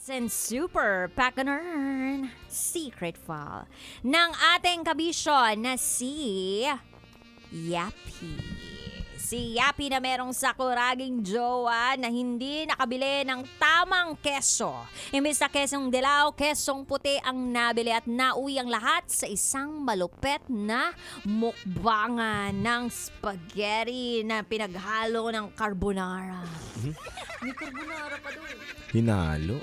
And super pakanern secret file ng ating kabisyon na si Yappy. Si Yappy na merong sakuraging jowa na hindi nakabili ng tamang keso. Imbis na kesong dilaw, kesong puti ang nabili at nauwi ang lahat sa isang malupet na mukbangan ng spaghetti na pinaghalo ng carbonara. May carbonara pa doon. Hinalo?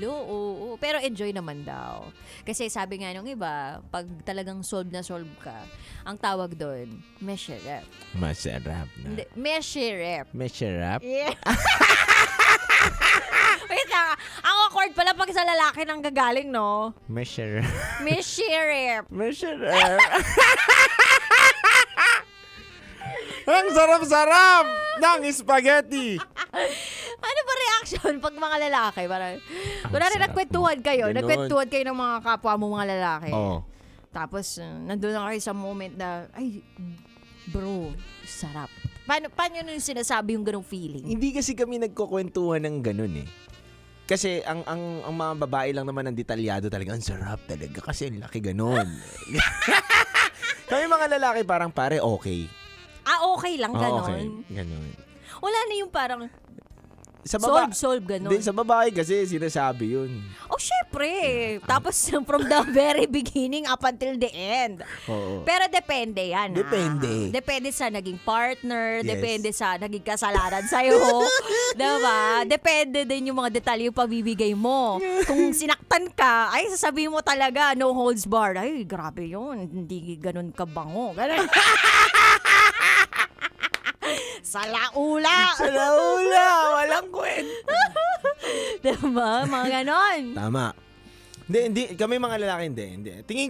Oo. Pero enjoy naman daw. Kasi sabi nga nung iba, pag talagang solve na solve ka, ang tawag doon, mesherep. Masarap na. Hindi, mesherep. Masarap? Yeah. Wait lang. Ang awkward pala pag sa lalaki nang gagaling, no? Masarap. Mesherep. Masarap. Ang sarap-sarap ng spaghetti. Ano ba reaction pag mga lalaki? Parang, kunwari sarap. nagkwentuhan kayo, Ganun. nagkwentuhan kayo ng mga kapwa mo mga lalaki. Oo. Tapos, nandun na kayo sa moment na, ay, bro, sarap. Paano nyo yung sinasabi yung ganong feeling? Hindi kasi kami nagkukwentuhan ng ganun eh. Kasi ang mga babae lang naman ang detalyado talaga. Ang sarap talaga kasi ang laki ganun. Kami mga lalaki parang pare okay. Okay lang, ganon. Okay. Ganun. Wala na yung parang, Sa solve, ganon. Hindi, sa babae kasi sinasabi yun. Oh, syempre. Tapos, from the very beginning up until the end. Oo. Pero depende yan. Depende. Depende sa naging partner, Yes. depende sa naging kasalanan sa'yo. Diba? Depende din yung mga detalye yung pabibigay mo. Kung sinaktan ka, ay sasabihin mo talaga, no holds barred. Ay, grabe yun. Hindi ganun kabango. Ganun. Salaula! Sa laula, walang kwento. Diba? Mga ganon. Tama. Hindi. Kami mga lalaki, hindi. Tingin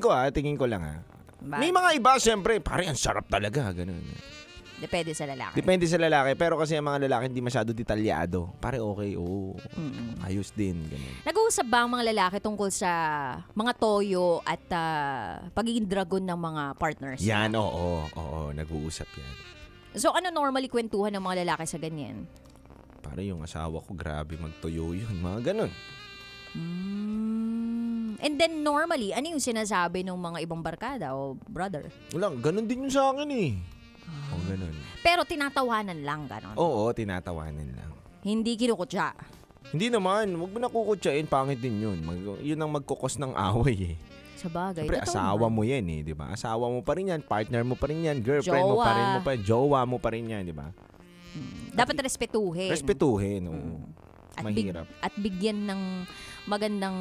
ko lang. Ba- May mga iba, siyempre, pare, ang sarap talaga. Ganun. Depende sa lalaki. Depende sa lalaki, pero kasi ang mga lalaki hindi masyado detalyado. Pare, okay, ayos din. Ganun. Nag-uusap ba ang mga lalaki tungkol sa mga toyo at pagiging dragon ng mga partners? Yan, oo, nag-uusap yan. So ano normally kwentuhan ng mga lalaki sa ganyan? Pare, yung asawa ko, grabe magtuyo yun. Mga ganun. And then normally, ano yung sinasabi ng mga ibang barkada o brother? Wala, ganun din yun sa akin eh. Ganun. Pero tinatawanan lang, ganon. Oo, tinatawanan lang. Hindi kinukutya. Hindi naman, wag mo na kukutsain, pangit din yun. Yun ang magkukos ng away eh. Sa bagay. Siyempre, totoo asawa naman. mo yan eh, di ba? Asawa mo pa rin yan, partner mo pa rin yan, girlfriend mo Jowa. pa rin jowa mo pa rin yan, di ba? Dapat respetuhin. Respetuhin, oo. Mahirap. At bigyan ng magandang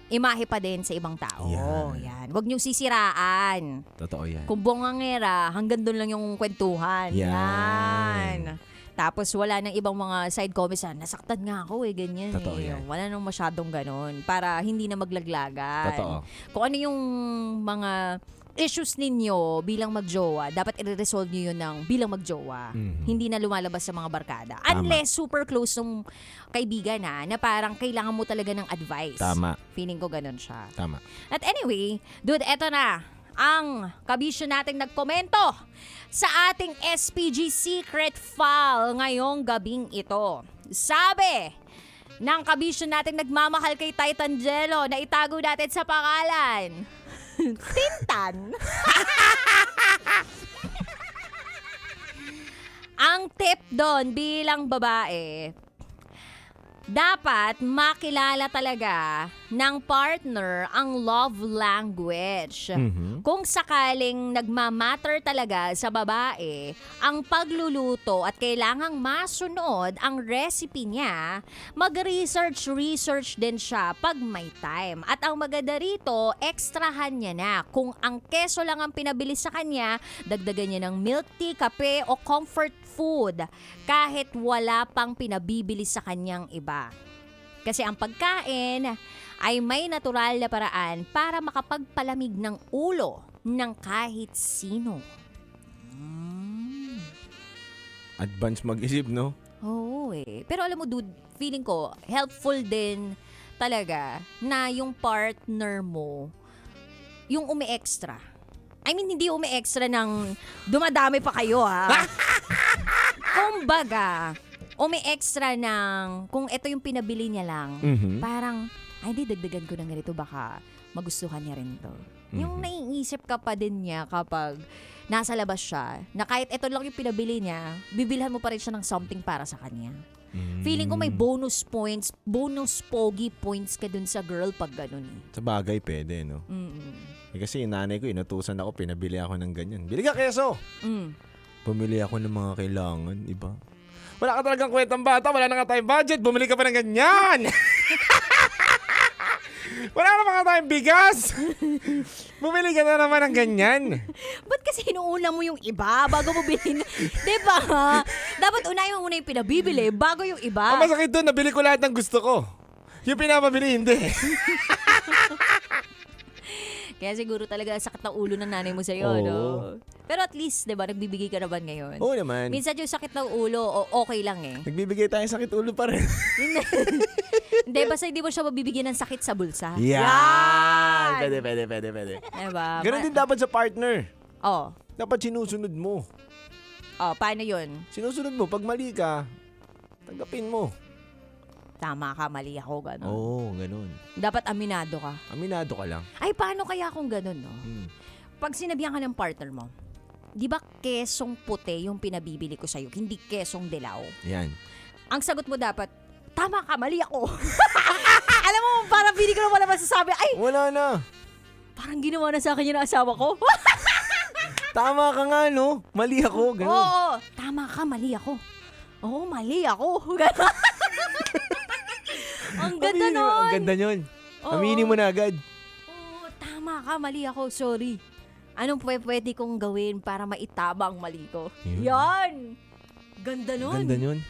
imahe pa din sa ibang tao. Yan. Huwag niyong sisiraan. Totoo yan. Kung bongangera, hanggang doon lang yung kwentuhan. Yan. Tapos wala nang ibang mga side comments na nasaktan nga ako ganyan. Totoo yan. Wala nang masyadong ganon para hindi na maglaglagan. Totoo. Kung ano yung mga issues ninyo bilang magjowa, dapat i-resolve niyo yun ng bilang magjowa. Hindi na lumalabas sa mga barkada. Unless super close ng kaibigan na parang kailangan mo talaga ng advice. Tama. Feeling ko ganon siya. Tama. At anyway, dude, eto na ang kabisyo nating nagkomento sa ating SPG Secret File ngayong gabing ito. Sabi ng kabisyo nating nagmamahal kay Titan Jello na itago natin sa pangalan. Tintan. Ang tip doon bilang babae, dapat makilala talaga ng partner ang love language. Kung sakaling nagmamatter talaga sa babae ang pagluluto at kailangang masunod ang recipe niya, mag-research din siya pag may time. At ang maganda rito, ekstrahan niya na. Kung ang keso lang ang pinabili sa kanya, dagdagan niya ng milk tea, kape o comfort food kahit wala pang pinabibili sa kanyang iba. Kasi ang pagkain ay may natural na paraan para makapagpalamig ng ulo ng kahit sino. Advance mag-isip, no? Oo eh. Pero alam mo dude, feeling ko helpful din talaga na yung partner mo yung umi-extra. I mean, hindi umi-extra ng dumadami pa kayo ha. Kumbaga, O may extra ng, kung ito yung pinabili niya lang, parang, ay hindi, dagdagan ko ng ganito, baka magustuhan niya rin to. Yung naiisip ka pa din niya kapag nasa labas siya, na kahit ito lang yung pinabili niya, bibilhan mo pa rin siya ng something para sa kanya. Feeling ko may bonus points, bonus pogi points ka dun sa girl pag ganun. Sa bagay, pwede, no? Kasi yung nanay ko, inutusan ako, pinabili ako ng ganyan. Bili ka keso! Bumili ako ng mga kailangan, iba. Wala ka talagang kwentang bata, wala na nga tayong budget, bumili ka pa ng ganyan! Wala na mga tayong bigas! Bumili ka na naman ng ganyan. Ba't kasi hinuuna mo yung iba bago mo bilhin? Diba? Dapat unahin mo muna yung pinabibili bago yung iba. Ang masakit doon, nabili ko lahat ng gusto ko. Yung pinapabili, hindi. Kaya siguro talaga sakit ng ulo ng nanay mo sa'yo, no? Pero at least, diba, nagbibigay ka naman ngayon. Oo naman. Minsan yung sakit ng ulo, okay lang eh. Nagbibigay tayo sakit ulo pa rin. Hindi, basta hindi mo siya mabibigyan ng sakit sa bulsa. Yan! Pwede. Diba? Ganun din dapat sa partner. Oh. Dapat sinusunod mo. Oh, paano yun? Sinusunod mo. Pag mali ka, tanggapin mo. Tama ka, mali ako, gano'n. Oo, ganun. Dapat aminado ka. Aminado ka lang. Ay, paano kaya kung gano'n, no? Pag sinabihan ka ng partner mo, di ba kesong puti yung pinabibili ko sa'yo, hindi kesong dilaw? Yan. Ang sagot mo dapat, tama ka, mali ako. Alam mo, parang pili ko naman masasabi, ay, Wala na. parang ginawa na sa akin yung asawa ko. Tama ka nga, no? Mali ako, ganun. Oo, tama ka, mali ako. Oo, mali ako. Ang ganda nun. Ang ganda nun. Oo. Aminin mo na agad. Oo, tama ka, mali ako. Sorry. Anong pwede kong gawin para maitama ang mali ko? Yan! Ganda nun. Ganda nun.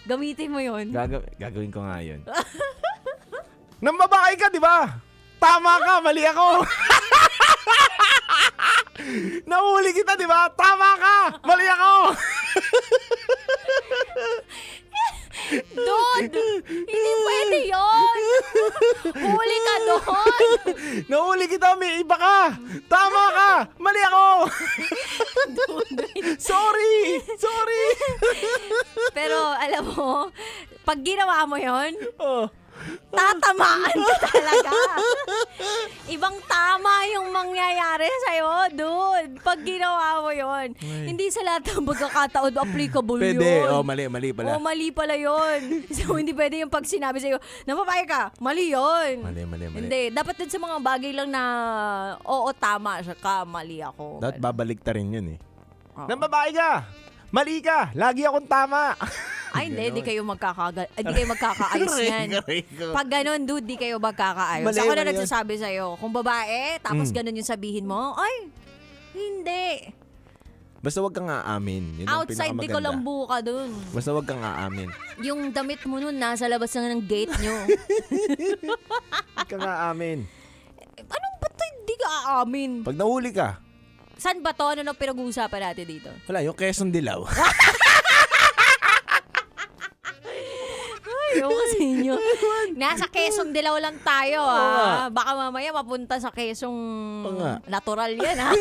Gamitin mo yun. Gagawin ko nga yun. Nang babae ka, di ba? Tama ka, mali ako. Nahuli kita, di ba? Tama ka, mali ako. Dude! Hindi pwede yun! Huli ka doon! Nahuli kita, may iba ka. Tama ka, mali ako. Sorry. Pero alam mo, pag ginawa mo yun, Oh. tatamaan ka talaga. Ibang tama yung mangyayari sa'yo, dude. Pag ginawa mo yun. Hindi sa lahat ng pagkakataon applicable yun. Pwede. Mali pala. Mali pala yun. So, hindi pwede yung pag sinabi sa'yo, napapayag ka, mali yun. Mali. Hindi. Dapat dun sa mga bagay lang na, oo, tama siya ka, mali ako. Dapat babalik ta rin yun eh. Oo. Nang babae ka, mali ka, lagi akong tama. Ay, hindi kayo magkakaayos yan. Pag ganun, dude, di kayo magkakaayos. Mali, Ako na mali yun. nagsasabi sa'yo, kung babae, tapos ganun yung sabihin mo, ay, hindi. Basta wag kang aamin. Yun ang Outside, di ko pinakamaganda. lang buka dun. Basta wag kang aamin. Yung damit mo nun, nasa labas na ng gate nyo. Wag kang aamin. Anong ba't hindi ka aamin? Pag nahuli ka, Saan ba to? Ano na pinag-uusapan natin dito? wala, yung Quezon Dilaw. Ayaw kasi inyo. Nasa Quezon Dilaw lang tayo, ah. Baka mamaya mapunta sa Quezong natural yan, ha?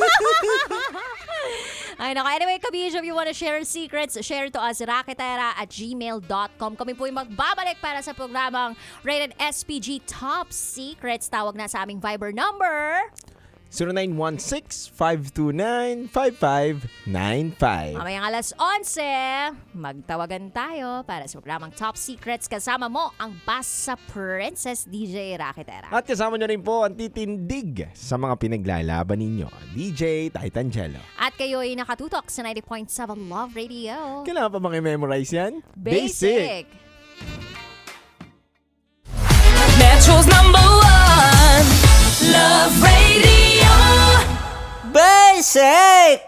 Ay, nako. Anyway, Kabisyo, if you wanna share secrets, share to us, raketera@gmail.com. Kami po yung magbabalik para sa programang Rated SPG Top Secrets. Tawag na sa aming Viber number. 0916-529-5595. Mamayang alas 11, magtawagan tayo para sa programang Top Secrets. Kasama mo ang Basa Princess DJ Raketera. At kasama nyo rin po ang titindig sa mga pinaglalaban ninyo, DJ Titangelo. At kayo ay nakatutok sa 90.7 Love Radio. Kailangan pa bang i-memorize yan? Basic. Metro's #1 Love Radio. Basic!